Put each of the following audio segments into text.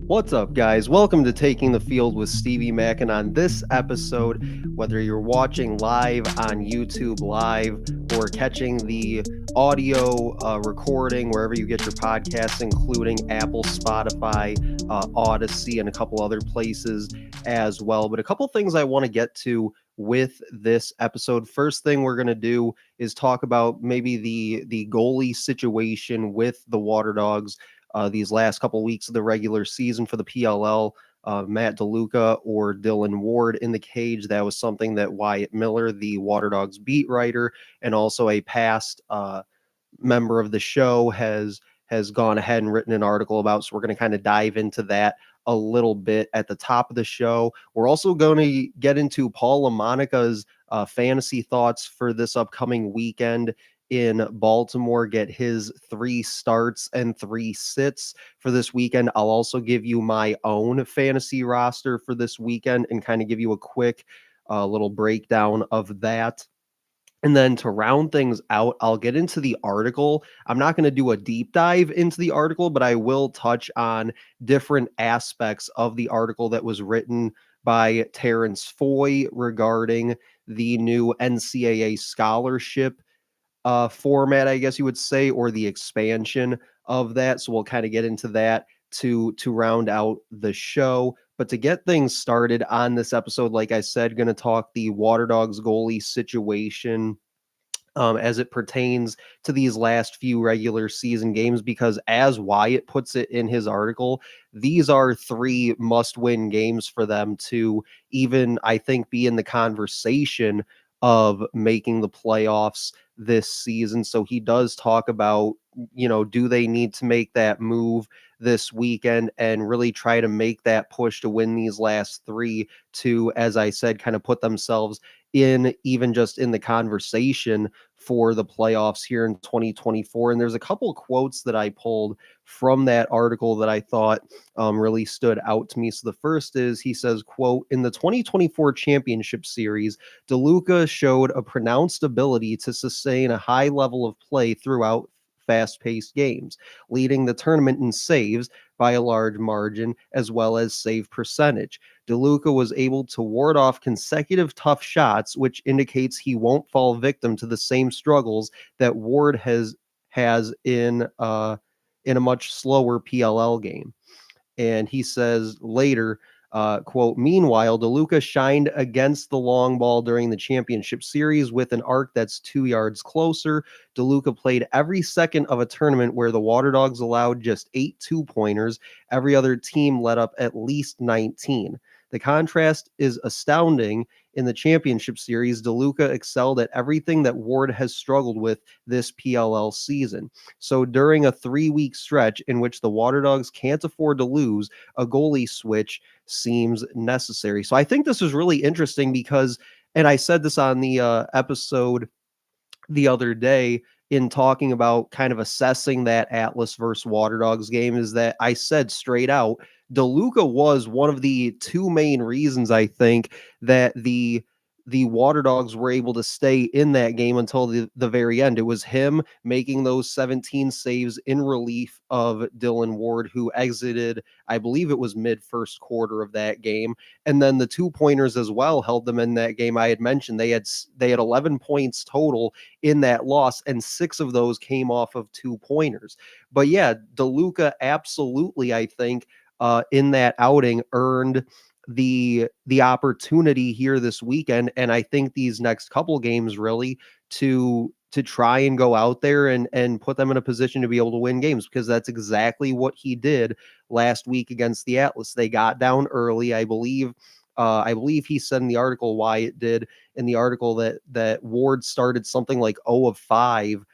What's up, guys? Welcome to Taking the Field with Stevie Mac. And on this episode, whether you're watching live on YouTube Live or catching the audio recording wherever you get your podcasts, including Apple, Spotify, Odyssey, and a couple other places as well. But a couple things I want to get to with this episode. First thing we're going to do is talk about maybe the goalie situation with the Waterdogs these last couple of weeks of the regular season for the PLL. Matt Deluca or Dylan Ward in the cage. That was something that Wyatt Miller, the Waterdogs beat writer, and also a past member of the show, has gone ahead and written an article about. So we're going to kind of dive into that a little bit at the top of the show. We're also going to get into Paul Lamonaca's fantasy thoughts for this upcoming weekend in Baltimore, get his 3 starts and 3 sits for this weekend. I'll also give you my own fantasy roster for this weekend and kind of give you a quick little breakdown of that. And then to round things out, I'll get into the article. I'm not going to do a deep dive into the article, but I will touch on different aspects of the article that was written by Terrance Foy regarding the new NCAA scholarship format, I guess you would say, or the expansion of that. So we'll kind of get into that to round out the show. But to get things started on this episode, like I said, going to talk the Waterdogs goalie situation as it pertains to these last few regular season games, because as Wyatt puts it in his article, these are 3 must-win games for them to even, I think, be in the conversation of making the playoffs this season. So he does talk about, do they need to make that move this weekend and really try to make that push to win these last 3 to, as I said, kind of put themselves in even just in the conversation for the playoffs here in 2024. And there's a couple of quotes that I pulled from that article that I thought really stood out to me. So the first is, he says, quote, "In the 2024 championship series, DeLuca showed a pronounced ability to sustain a high level of play throughout fast-paced games, leading the tournament in saves by a large margin as well as save percentage. DeLuca was able to ward off consecutive tough shots, which indicates he won't fall victim to the same struggles that Ward has in a much slower PLL game." And he says later, quote, "Meanwhile, DeLuca shined against the long ball during the championship series with an arc that's 2 yards closer. DeLuca played every second of a tournament where the Waterdogs allowed just 8 two-pointers. Every other team let up at least 19. The contrast is astounding. In the championship series, DeLuca excelled at everything that Ward has struggled with this PLL season. So during a 3-week stretch in which the Waterdogs can't afford to lose, a goalie switch seems necessary." So I think this is really interesting because, and I said this on the episode the other day in talking about kind of assessing that Atlas versus Waterdogs game, is that I said straight out, DeLuca was one of the 2 main reasons I think that the Waterdogs were able to stay in that game until the very end. It was him making those 17 saves in relief of Dylan Ward, who exited, I believe it was mid first quarter of that game. And then the 2-pointers as well held them in that game. I had mentioned they had 11 points total in that loss, and 6 of those came off of 2-pointers. But yeah, DeLuca absolutely, I think, in that outing earned the opportunity here this weekend, and I think these next couple games really to try and go out there and put them in a position to be able to win games, because that's exactly what he did last week against the Atlas. They got down early, I believe he said in the article, Wyatt did in the article, that Ward started something like 0 of 5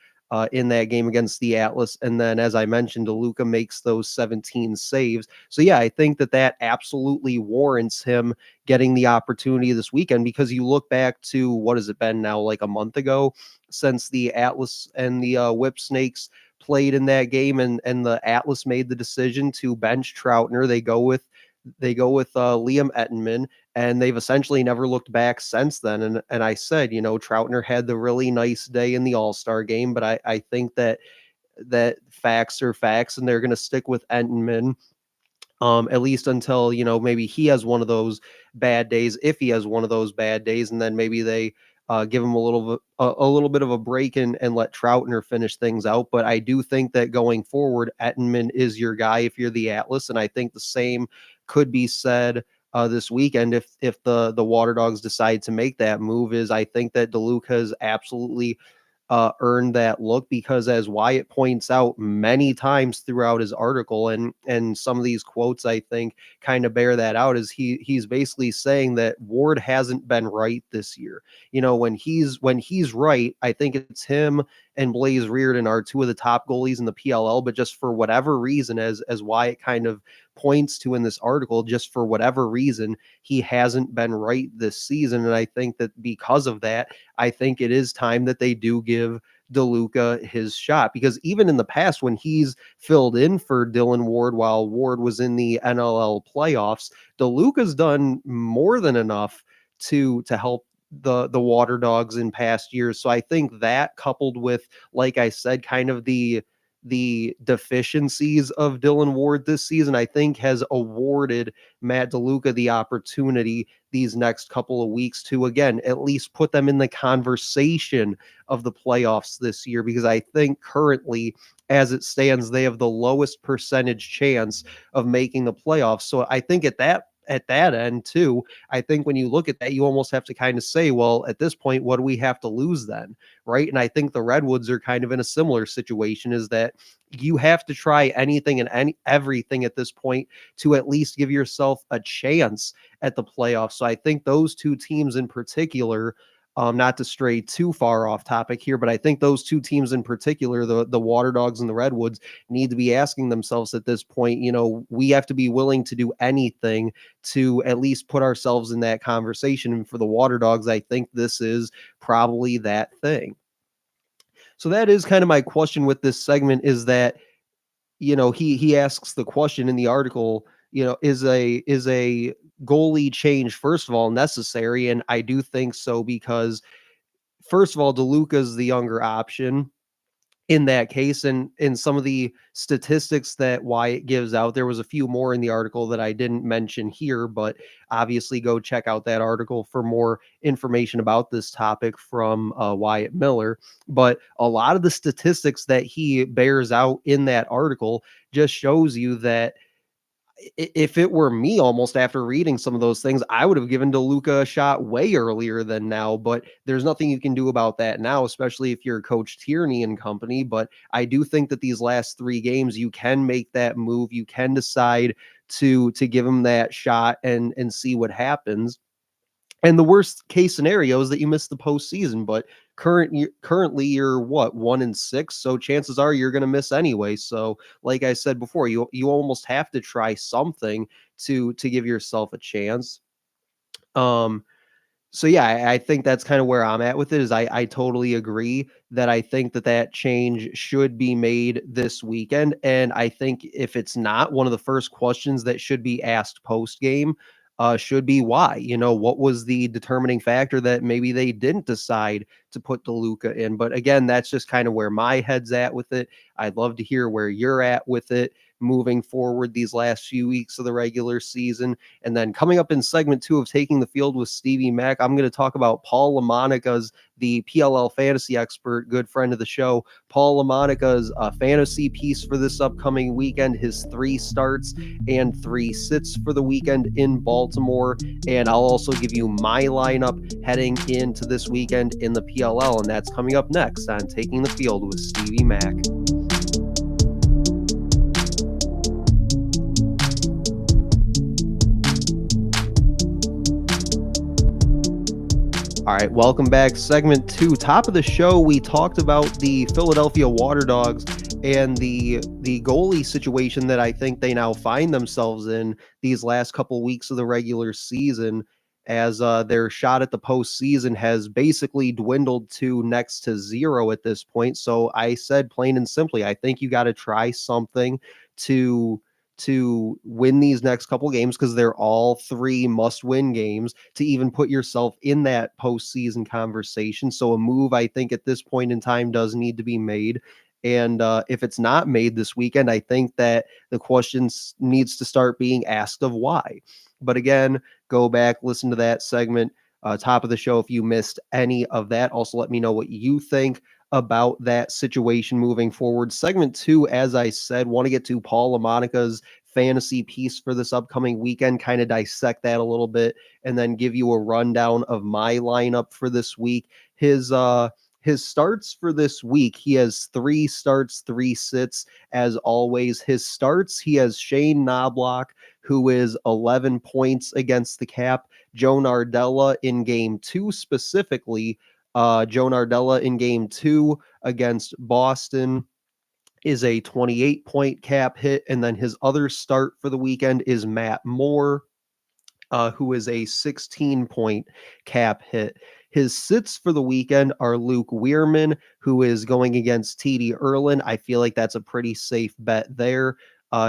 in that game against the Atlas. And then, as I mentioned, DeLuca makes those 17 saves. So yeah, I think that absolutely warrants him getting the opportunity this weekend, because you look back to, what has it been now, like a month ago since the Atlas and the Whip Snakes played in that game, and the Atlas made the decision to bench Troutner. They go with Liam Ettenman, and they've essentially never looked back since then. And I said, Troutner had the really nice day in the All-Star game, but I think that facts are facts, and they're going to stick with Ettenman at least until, maybe he has one of those bad days, if he has one of those bad days, and then maybe they give him a little bit of a break and let Troutner finish things out. But I do think that going forward, Ettenman is your guy if you're the Atlas, and I think the same could be said this weekend if the Water Dogs decide to make that move. Is I think that DeLuca is absolutely earned that look, because as Wyatt points out many times throughout his article, and some of these quotes I think kind of bear that out, is he's basically saying that Ward hasn't been right this year. When he's right, I think it's him and Blaze Reardon are two of the top goalies in the PLL, but just for whatever reason, as Wyatt kind of points to in this article, just for whatever reason, he hasn't been right this season. And I think that because of that, I think it is time that they do give DeLuca his shot, because even in the past when he's filled in for Dylan Ward while Ward was in the NLL playoffs, DeLuca's done more than enough to help the Water Dogs in past years. So I think that, coupled with, like I said, kind of the deficiencies of Dylan Ward this season, I think has awarded Matt Deluca the opportunity these next couple of weeks to, again, at least put them in the conversation of the playoffs this year, because I think currently, as it stands, they have the lowest percentage chance of making the playoffs. So I think at that end too, I think when you look at that, you almost have to kind of say, well, at this point, what do we have to lose then? Right. And I think the Redwoods are kind of in a similar situation, is that you have to try anything and everything at this point to at least give yourself a chance at the playoffs. So I think those two teams in particular, not to stray too far off topic here, but I think those two teams in particular, the Water Dogs and the Redwoods, need to be asking themselves at this point, we have to be willing to do anything to at least put ourselves in that conversation. And for the Water Dogs, I think this is probably that thing. So that is kind of my question with this segment, is that, he asks the question in the article, is a goalie change, first of all, necessary? And I do think so, because first of all, DeLuca's the younger option in that case. And in some of the statistics that Wyatt gives out, there was a few more in the article that I didn't mention here, but obviously go check out that article for more information about this topic from Wyatt Miller. But a lot of the statistics that he bears out in that article just shows you that if it were me, almost after reading some of those things, I would have given DeLuca a shot way earlier than now. But there's nothing you can do about that now, especially if you're Coach Tierney and company. But I do think that these last 3 games, you can make that move. You can decide to give him that shot and see what happens. And the worst case scenario is that you miss the postseason, but currently you're what, 1-6, so chances are you're going to miss anyway. So, like I said before, you almost have to try something to give yourself a chance. So yeah, I think that's kind of where I'm at with it. Is I totally agree that I think that change should be made this weekend, and I think if it's not, one of the first questions that should be asked post game should be why. What was the determining factor that maybe they didn't decide to put DeLuca in? But again, that's just kind of where my head's at with it. I'd love to hear where you're at with it moving forward these last few weeks of the regular season. And then coming up in segment 2 of Taking the Field with Stevie Mac, I'm going to talk about Paul Lamonaca's, the PLL fantasy expert, good friend of the show, Paul Lamonaca's fantasy piece for this upcoming weekend, his 3 starts and 3 sits for the weekend in Baltimore. And I'll also give you my lineup heading into this weekend in the PLL, and that's coming up next on Taking the Field with Stevie Mac. All right, welcome back. Segment 2, top of the show, we talked about the Philadelphia Waterdogs and the goalie situation that I think they now find themselves in these last couple weeks of the regular season, as their shot at the postseason has basically dwindled to next to zero at this point. So I said plain and simply, I think you got to try something to win these next couple games, because they're all 3 must-win games to even put yourself in that postseason conversation. So a move, I think, at this point in time does need to be made. And if it's not made this weekend, I think that the questions needs to start being asked of why. But again, go back, listen to that segment, top of the show if you missed any of that. Also, let me know what you think about that situation moving forward. Segment 2, as I said, want to get to Paul Lamonaca's fantasy piece for this upcoming weekend, kind of dissect that a little bit, and then give you a rundown of my lineup for this week. His starts for this week, he has 3 starts, 3 sits. As always, his starts, he has Shane Knobloch, who is 11 points against the Cap. Joe Nardella in game 2 specifically. Joe Nardella in game 2 against Boston is a 28-point Cap hit. And then his other start for the weekend is Matt Moore, who is a 16-point Cap hit. His sits for the weekend are Luke Weirman, who is going against TD Erlin. I feel like that's a pretty safe bet there.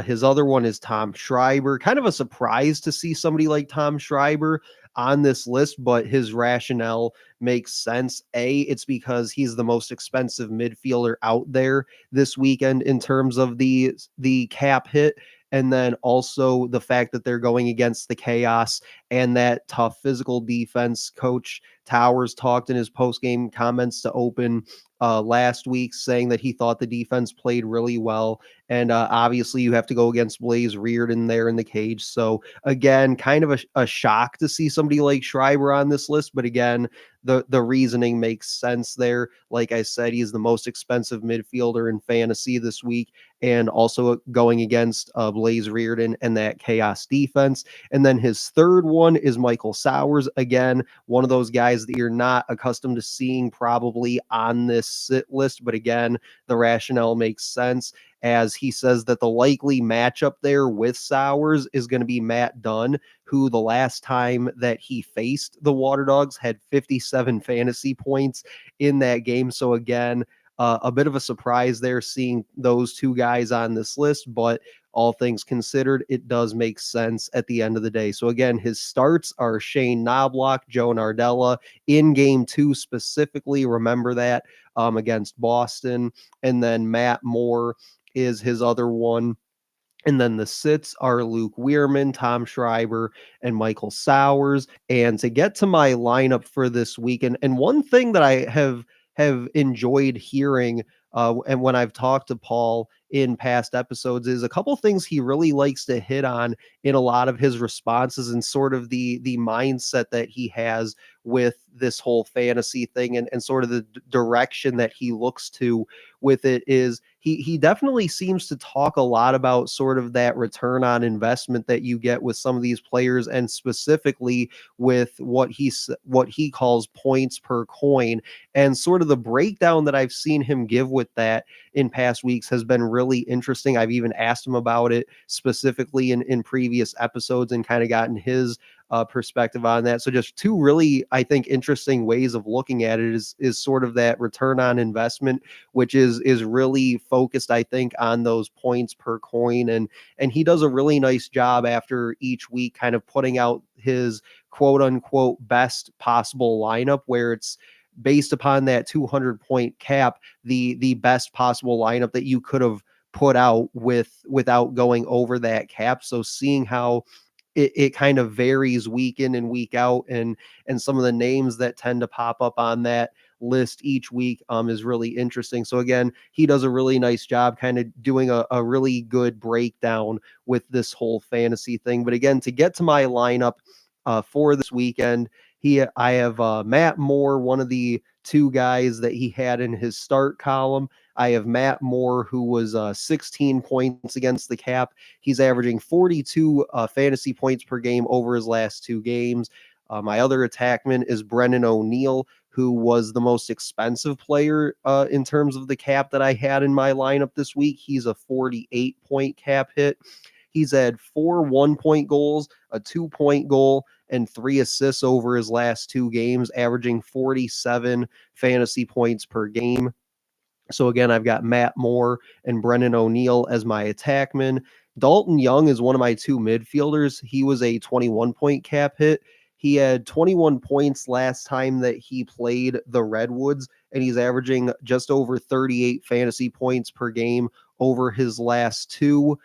His other one is Tom Schreiber. Kind of a surprise to see somebody like Tom Schreiber on this list, but his rationale makes sense. It's because he's the most expensive midfielder out there this weekend in terms of the cap hit. And then also the fact that they're going against the chaos and that tough physical defense. Coach Towers talked in his post-game comments to open last week, saying that he thought the defense played really well. And obviously you have to go against Blaze Reardon there in the cage. So again, kind of a shock to see somebody like Schreiber on this list. But again, the reasoning makes sense there. Like I said, he's the most expensive midfielder in fantasy this week, and also going against Blaze Reardon and that chaos defense. And then his third one is Michael Sowers. Again, one of those guys that you're not accustomed to seeing probably on this sit list. But again, the rationale makes sense, as he says that the likely matchup there with Sowers is going to be Matt Dunn, who the last time that he faced the Waterdogs had 57 fantasy points in that game. So again, a bit of a surprise there seeing those two guys on this list, but all things considered, it does make sense at the end of the day. So again, his starts are Shane Knobloch, Joe Nardella in game 2 specifically. Remember that, against Boston. And then Matt Moore is his other one. And then the sits are Luke Weirman, Tom Schreiber, and Michael Sowers. And to get to my lineup for this week, and one thing that I have enjoyed hearing, and when I've talked to Paul in past episodes, is a couple things he really likes to hit on in a lot of his responses, and sort of the mindset that he has with this whole fantasy thing, and sort of the direction that he looks to with it. Is he definitely seems to talk a lot about sort of that return on investment that you get with some of these players, and specifically with what he calls points per coin. And sort of the breakdown that I've seen him give with that in past weeks has been really interesting. I've even asked him about it specifically in previous episodes, and kind of gotten his perspective on that. So just two really, I think, interesting ways of looking at it is sort of that return on investment, which is really focused, I think, on those points per coin. And he does a really nice job after each week kind of putting out his quote unquote best possible lineup, where it's based upon that 200-point cap, the best possible lineup that you could have put out without going over that cap. So seeing how it kind of varies week in and week out, and some of the names that tend to pop up on that list each week is really interesting. So again, he does a really nice job kind of doing a really good breakdown with this whole fantasy thing. But again, to get to my lineup for this weekend, I have Matt Moore, one of the two guys that he had in his start column. I have Matt Moore, who was 16 points against the cap. He's averaging 42 fantasy points per game over his last 2 games. My other attackman is Brennan O'Neill, who was the most expensive player in terms of the cap that I had in my lineup this week. He's a 48-point cap hit. He's had 4 1-point goals, a 2-point goal, and 3 assists over his last 2 games, averaging 47 fantasy points per game. So again, I've got Matt Moore and Brennan O'Neill as my attackmen. Dalton Young is one of my 2 midfielders. He was a 21-point cap hit. He had 21 points last time that he played the Redwoods, and he's averaging just over 38 fantasy points per game over his last two.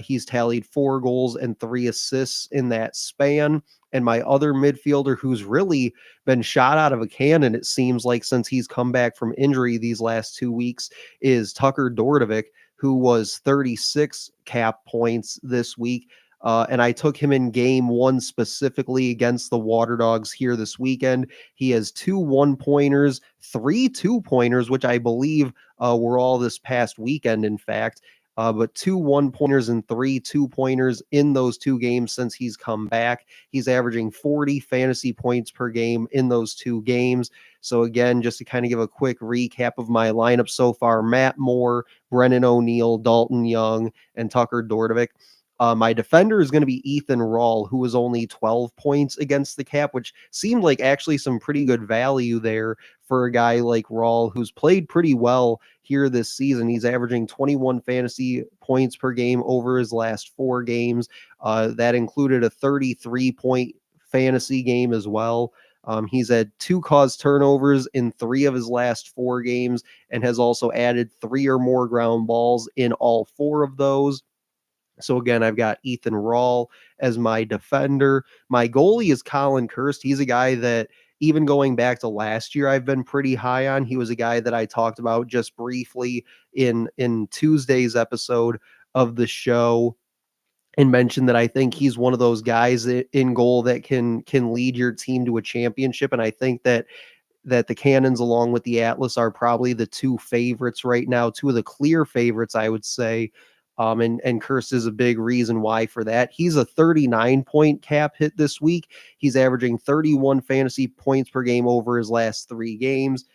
He's tallied 4 goals and 3 assists in that span. And my other midfielder who's really been shot out of a cannon, it seems like, since he's come back from injury these last 2 weeks, is Tucker Dordevic, who was 36 cap points this week. And I took him in game 1 specifically against the Waterdogs here this weekend. He has 2 1-pointers, 3 2-pointers, which I believe were all this past weekend, in fact. But 2 1-pointers and 3 2-pointers in those 2 games since he's come back. He's averaging 40 fantasy points per game in those 2 games. So again, just to kind of give a quick recap of my lineup so far: Matt Moore, Brennan O'Neill, Dalton Young, and Tucker Dordevic. My defender is going to be Ethan Rawl, who was only 12 points against the cap, which seemed like actually some pretty good value there for a guy like Rawl, who's played pretty well here this season. He's averaging 21 fantasy points per game over his last 4 games. That included a 33-point fantasy game as well. He's had 2 caused turnovers in 3 of his last 4 games and has also added 3 or more ground balls in all 4 of those. So again, I've got Ethan Rawl as my defender. My goalie is Colin Kirst. He's a guy that, even going back to last year, I've been pretty high on. He was a guy that I talked about just briefly in Tuesday's episode of the show, and mentioned that I think he's one of those guys in goal that can lead your team to a championship. And I think that the Cannons, along with the Atlas, are probably the 2 favorites right now, 2 of the clear favorites, I would say. And Kirst is a big reason why for that. He's a 39-point cap hit this week. He's averaging 31 fantasy points per game over his last 3 games.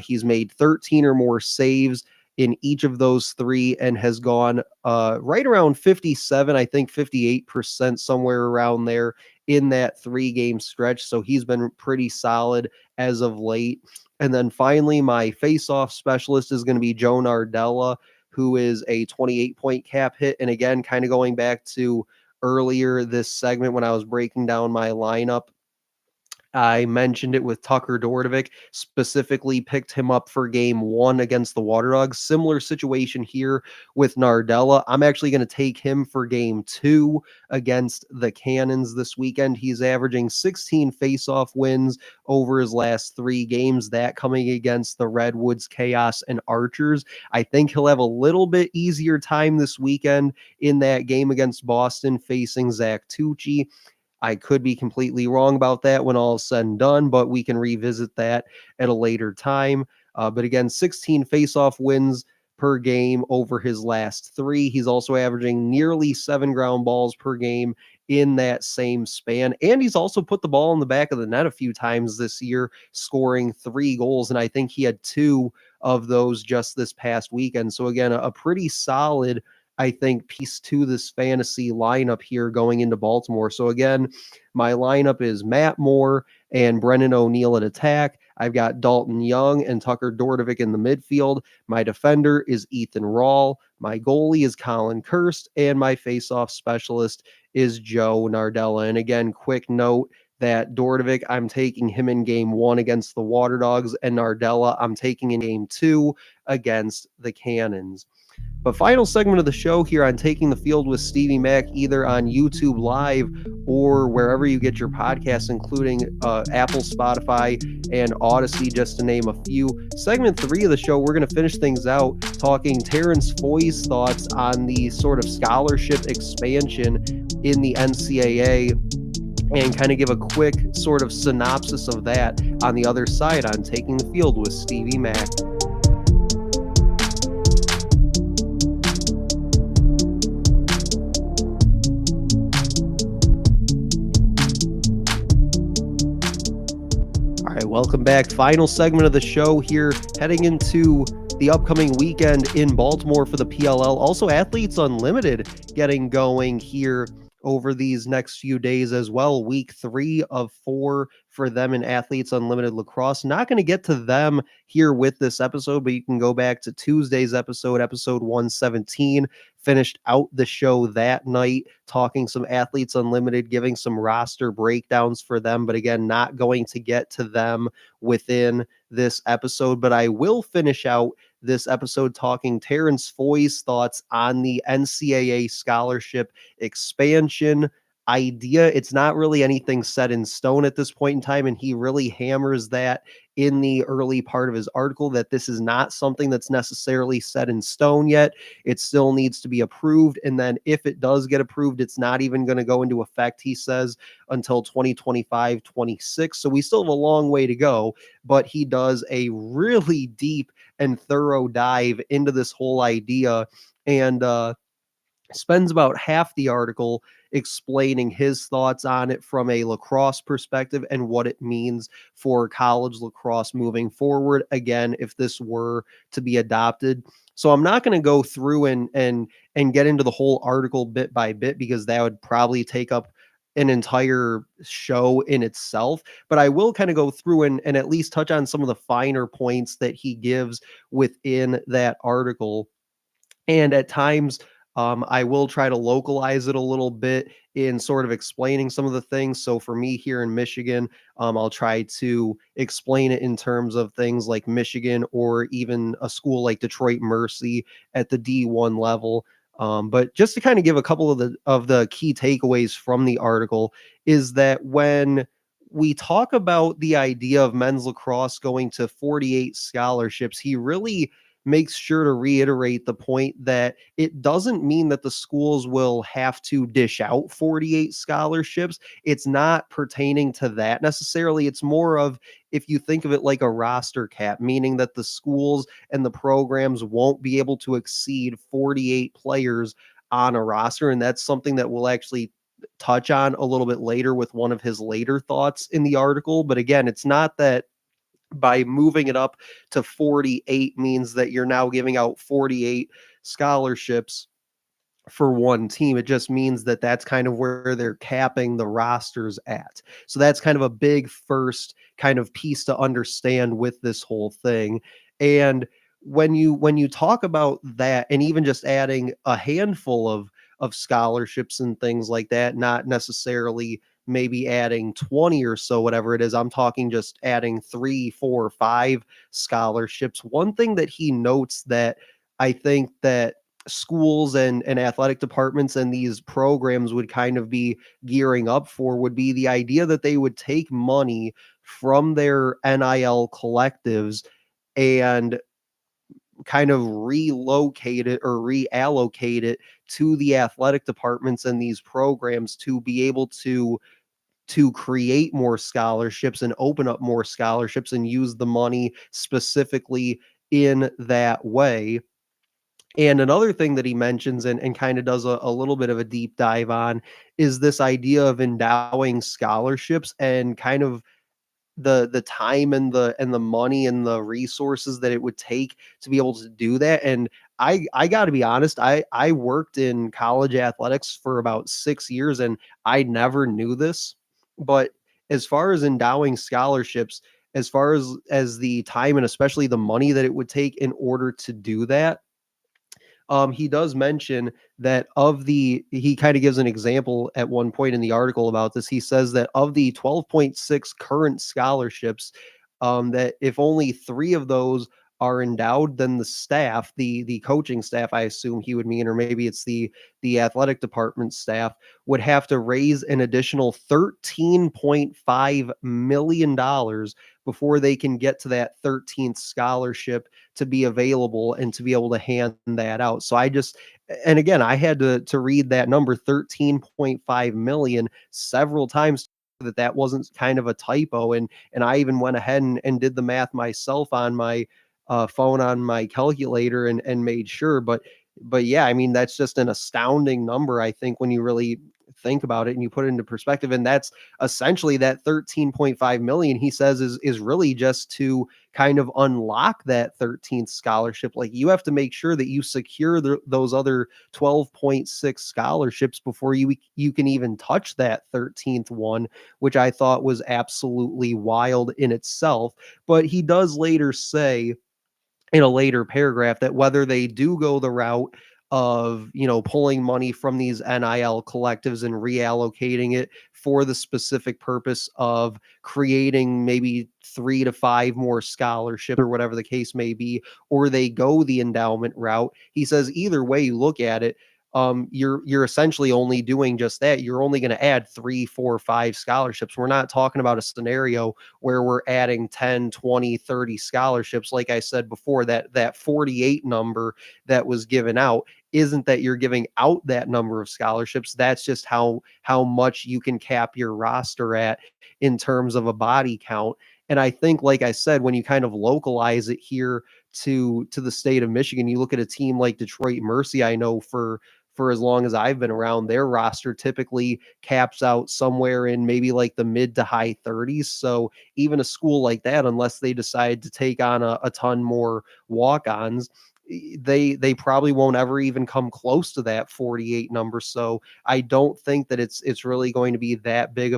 He's made 13 or more saves in each of those 3 and has gone right around 57, I think 58%, somewhere around there in that 3-game stretch. So he's been pretty solid as of late. And then finally, my face-off specialist is going to be Joe Nardella, who is a 28-point cap hit. And again, kind of going back to earlier this segment when I was breaking down my lineup, I mentioned it with Tucker Dordevic, specifically picked him up for game 1 against the Waterdogs. Similar situation here with Nardella. I'm actually going to take him for game 2 against the Cannons this weekend. He's averaging 16 faceoff wins over his last 3 games, that coming against the Redwoods, Chaos, and Archers. I think he'll have a little bit easier time this weekend in that game against Boston facing Zach Tucci. I could be completely wrong about that when all is said and done, but we can revisit that at a later time. But again, 16 faceoff wins per game over his last 3. He's also averaging nearly 7 ground balls per game in that same span. And he's also put the ball in the back of the net a few times this year, scoring 3 goals. And I think he had 2 of those just this past weekend. So again, a pretty solid, I think, piece to this fantasy lineup here going into Baltimore. So again, my lineup is Matt Moore and Brennan O'Neill at attack. I've got Dalton Young and Tucker Dordevic in the midfield. My defender is Ethan Rawl. My goalie is Colin Kirst, and my faceoff specialist is Joe Nardella. And again, quick note that Dordevic, I'm taking him in game 1 against the Waterdogs, and Nardella, I'm taking in game 2 against the Cannons. But final segment of the show here on Taking the Field with Stevie Mac, either on YouTube Live or wherever you get your podcasts, including Apple, Spotify, and Odyssey, just to name a few. Segment 3 of the show, we're going to finish things out talking Terrance Foy's thoughts on the sort of scholarship expansion in the NCAA, and kind of give a quick sort of synopsis of that on the other side on Taking the Field with Stevie Mac. Welcome back. Final segment of the show here, heading into the upcoming weekend in Baltimore for the PLL. Also, Athletes Unlimited getting going here over these next few days as well. Week 3 of 4 for them in Athletes Unlimited Lacrosse. Not going to get to them here with this episode, but you can go back to Tuesday's episode 117, finished out the show that night, talking some Athletes Unlimited, giving some roster breakdowns for them. But again, not going to get to them within this episode. But I will finish out this episode talking Terrance Foy's thoughts on the NCAA scholarship expansion idea. It's not really anything set in stone at this point in time, and he really hammers that in the early part of his article, that this is not something that's necessarily set in stone yet. It still needs to be approved, and then if it does get approved, it's not even going to go into effect, he says, until 2025-26. So we still have a long way to go, but he does a really deep and thorough dive into this whole idea, and spends about half the article explaining his thoughts on it from a lacrosse perspective and what it means for college lacrosse moving forward, again, if this were to be adopted. So I'm not going to go through and get into the whole article bit by bit, because that would probably take up an entire show in itself, but I will kind of go through and at least touch on some of the finer points that he gives within that article. And at times, I will try to localize it a little bit in sort of explaining some of the things. So for me here in Michigan, I'll try to explain it in terms of things like Michigan, or even a school like Detroit Mercy at the D1 level. But just to kind of give a couple of the key takeaways from the article, is that when we talk about the idea of men's lacrosse going to 48 scholarships, he really makes sure to reiterate the point that it doesn't mean that the schools will have to dish out 48 scholarships. It's not pertaining to that necessarily. It's more of, if you think of it like a roster cap, meaning that the schools and the programs won't be able to exceed 48 players on a roster. And that's something that we'll actually touch on a little bit later with one of his later thoughts in the article. But again, it's not that by moving it up to 48 means that you're now giving out 48 scholarships for one team. It just means that that's kind of where they're capping the rosters at. So that's kind of a big first kind of piece to understand with this whole thing. And when you talk about that, and even just adding a handful of scholarships and things like that, not necessarily maybe adding 20 or so, whatever it is, I'm talking just adding 3, 4, 5 scholarships. One thing that he notes that I think that schools and athletic departments and these programs would kind of be gearing up for would be the idea that they would take money from their NIL collectives and kind of relocate it or reallocate it to the athletic departments and these programs to be able to create more scholarships and open up more scholarships and use the money specifically in that way. And another thing that he mentions and kind of does a little bit of a deep dive on is this idea of endowing scholarships and kind of the time and the money and the resources that it would take to be able to do that. And I got to be honest, I worked in college athletics for about 6 years, and I never knew this. But as far as endowing scholarships, as far as the time and especially the money that it would take in order to do that, he does mention that he kind of gives an example at one point in the article about this. He says that of the 12.6 current scholarships, that if only 3 of those are endowed, then the staff, the coaching staff, I assume he would mean, or maybe it's the athletic department staff, would have to raise an additional $13.5 million before they can get to that 13th scholarship to be available and to be able to hand that out. So and again, I had to read that number 13.5 million several times, that wasn't kind of a typo. And I even went ahead and did the math myself on my phone on my calculator and made sure. But yeah, I mean, that's just an astounding number, I think, when you really think about it and you put it into perspective. And that's essentially that 13.5 million, he says, is really just to kind of unlock that 13th scholarship. Like, you have to make sure that you secure those other 12.6 scholarships before you can even touch that 13th one, which I thought was absolutely wild in itself. But he does later say in a later paragraph that whether they do go the route of, pulling money from these NIL collectives and reallocating it for the specific purpose of creating maybe 3 to 5 more scholarships or whatever the case may be, or they go the endowment route. He says either way you look at it, you're essentially only doing just that. You're only going to add 3, 4, 5 scholarships. We're not talking about a scenario where we're adding 10, 20, 30 scholarships. Like I said before, that 48 number that was given out isn't that you're giving out that number of scholarships. That's just how much you can cap your roster at in terms of a body count. And I think, like I said, when you kind of localize it here to the state of Michigan, you look at a team like Detroit Mercy. I know for as long as I've been around, their roster typically caps out somewhere in maybe like the mid to high 30s. So even a school like that, unless they decide to take on a ton more walk-ons, they probably won't ever even come close to that 48 number. So I don't think that it's really going to be that big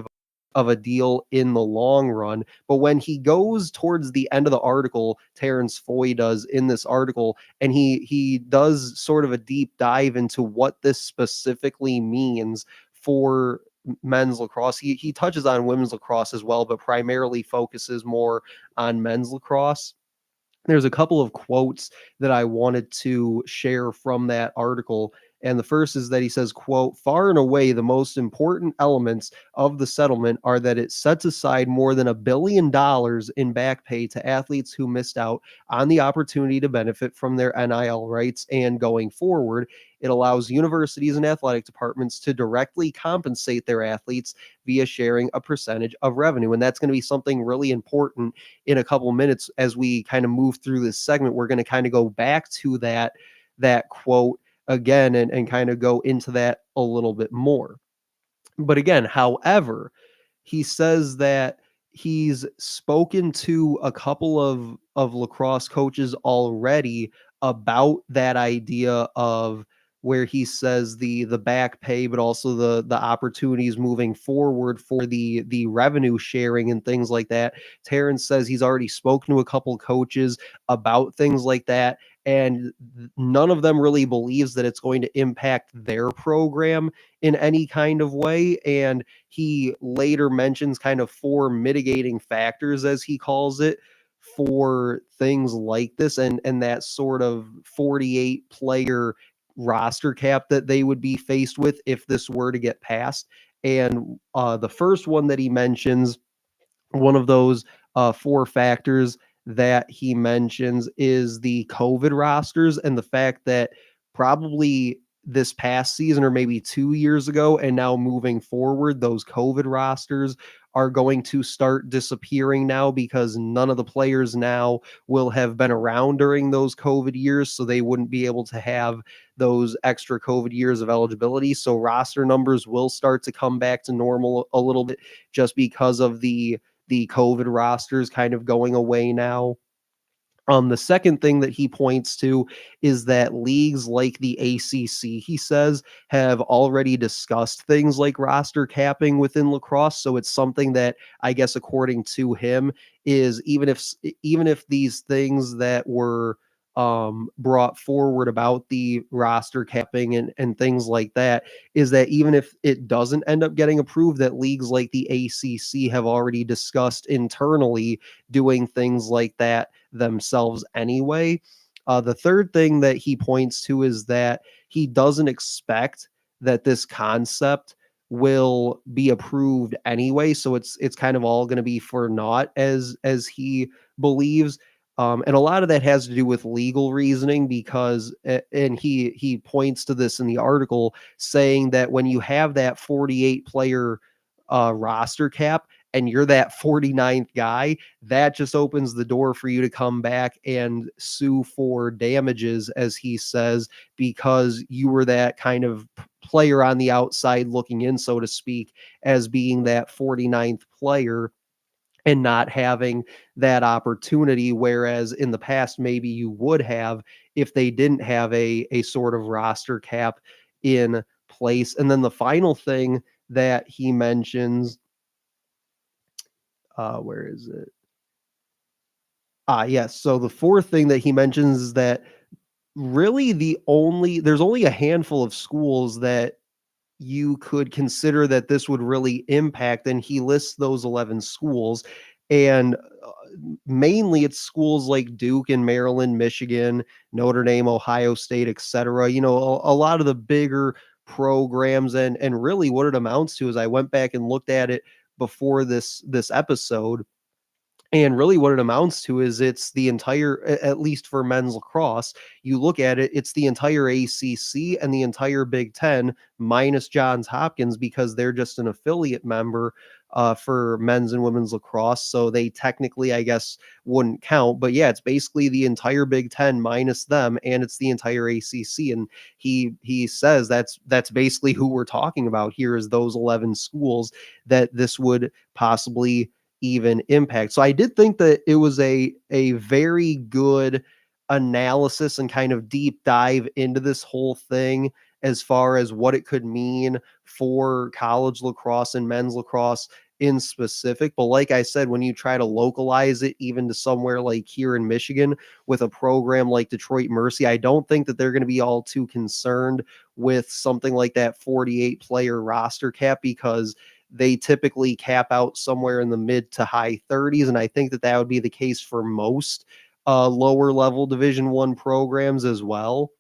of a deal in the long run. But when he goes towards the end of the article, Terrance Foy does in this article, and he does sort of a deep dive into what this specifically means for men's lacrosse. He touches on women's lacrosse as well, but primarily focuses more on men's lacrosse. There's a couple of quotes that I wanted to share from that article. And the first is that he says, quote, "Far and away the most important elements of the settlement are that it sets aside more than $1 billion in back pay to athletes who missed out on the opportunity to benefit from their NIL rights. And going forward, it allows universities and athletic departments to directly compensate their athletes via sharing a percentage of revenue." And that's going to be something really important in a couple of minutes as we kind of move through this segment. We're going to kind of go back to that quote again and kind of go into that a little bit more. But again, however, he says that he's spoken to a couple of lacrosse coaches already about that idea of where he says the back pay, but also the opportunities moving forward for the revenue sharing and things like that. Terrance says he's already spoken to a couple coaches about things like that, and none of them really believes that it's going to impact their program in any kind of way. And he later mentions kind of 4 mitigating factors, as he calls it, for things like this, and that sort of 48 player roster cap that they would be faced with if this were to get passed. And the first one that he mentions, one of those 4 factors that he mentions, is the COVID rosters, and the fact that probably this past season or maybe 2 years ago and now moving forward, those COVID rosters are going to start disappearing now because none of the players now will have been around during those COVID years. So they wouldn't be able to have those extra COVID years of eligibility. So roster numbers will start to come back to normal a little bit just because of the COVID rosters kind of going away now. The second thing that he points to is that leagues like the ACC, he says, have already discussed things like roster capping within lacrosse. So it's something that, I guess, according to him, is even if these things that were brought forward about the roster capping and things like that, is that even if it doesn't end up getting approved, that leagues like the ACC have already discussed internally doing things like that themselves anyway. The third thing that he points to is that he doesn't expect that this concept will be approved anyway, so it's kind of all going to be for naught, as he believes. And a lot of that has to do with legal reasoning, because and he points to this in the article, saying that when you have that 48 player roster cap and you're that 49th guy, that just opens the door for you to come back and sue for damages, as he says, because you were that kind of player on the outside looking in, so to speak, as being that 49th player and not having that opportunity. Whereas in the past, maybe you would have if they didn't have a sort of roster cap in place. And then the final thing that he mentions, where is it? Yes. So the fourth thing that he mentions is that really there's only a handful of schools that you could consider that this would really impact, and he lists those 11 schools, and mainly it's schools like Duke in Maryland, Michigan, Notre Dame, Ohio State, etc. A lot of the bigger programs, and really what it amounts to is I went back and looked at it before this episode. And really what it amounts to is it's the entire, at least for men's lacrosse, you look at it, it's the entire ACC and the entire Big Ten minus Johns Hopkins because they're just an affiliate member for men's and women's lacrosse. So they technically, I guess, wouldn't count. But yeah, it's basically the entire Big Ten minus them, and it's the entire ACC. And he says that's basically who we're talking about here is those 11 schools that this would possibly even impact. So I did think that it was a very good analysis and kind of deep dive into this whole thing as far as what it could mean for college lacrosse and men's lacrosse in specific. But like I said, when you try to localize it even to somewhere like here in Michigan with a program like Detroit Mercy, I don't think that they're going to be all too concerned with something like that 48 player roster cap, because they typically cap out somewhere in the mid to high 30s. And I think that would be the case for most lower level Division I programs as well.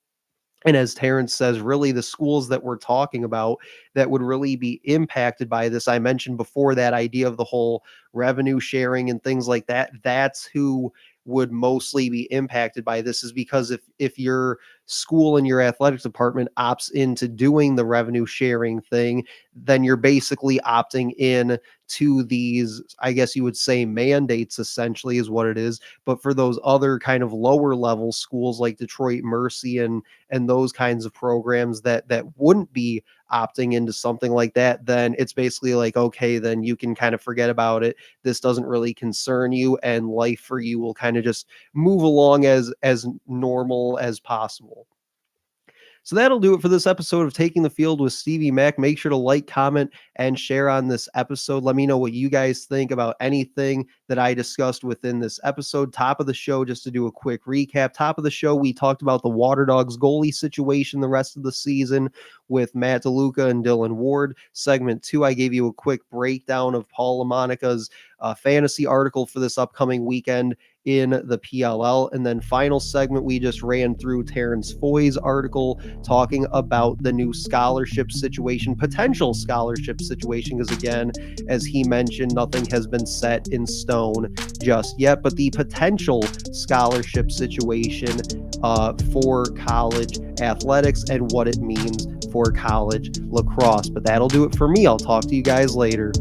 And as Terrance says, really the schools that we're talking about that would really be impacted by this, I mentioned before that idea of the whole revenue sharing and things like that. That's who would mostly be impacted by this, is because if your school and your athletics department opts into doing the revenue sharing thing, then you're basically opting in to these, I guess you would say, mandates, essentially is what it is. But for those other kind of lower level schools like Detroit Mercy and those kinds of programs that wouldn't be opting into something like that, then it's basically like, okay, then you can kind of forget about it. This doesn't really concern you, and life for you will kind of just move along as normal as possible. So that'll do it for this episode of Taking the Field with Stevie Mack. Make sure to like, comment, and share on this episode. Let me know what you guys think about anything that I discussed within this episode. Top of the show, just to do a quick recap. Top of the show, we talked about the Waterdogs goalie situation the rest of the season with Matt Deluca and Dylan Ward. Segment 2, I gave you a quick breakdown of Paul Lamonaca's fantasy article for this upcoming weekend in the PLL. And then final segment, we just ran through Terrance Foy's article talking about the new scholarship situation, potential scholarship situation, because again, as he mentioned, nothing has been set in stone just yet, but the potential scholarship situation for college athletics and what it means for college lacrosse. But that'll do it for me. I'll talk to you guys later.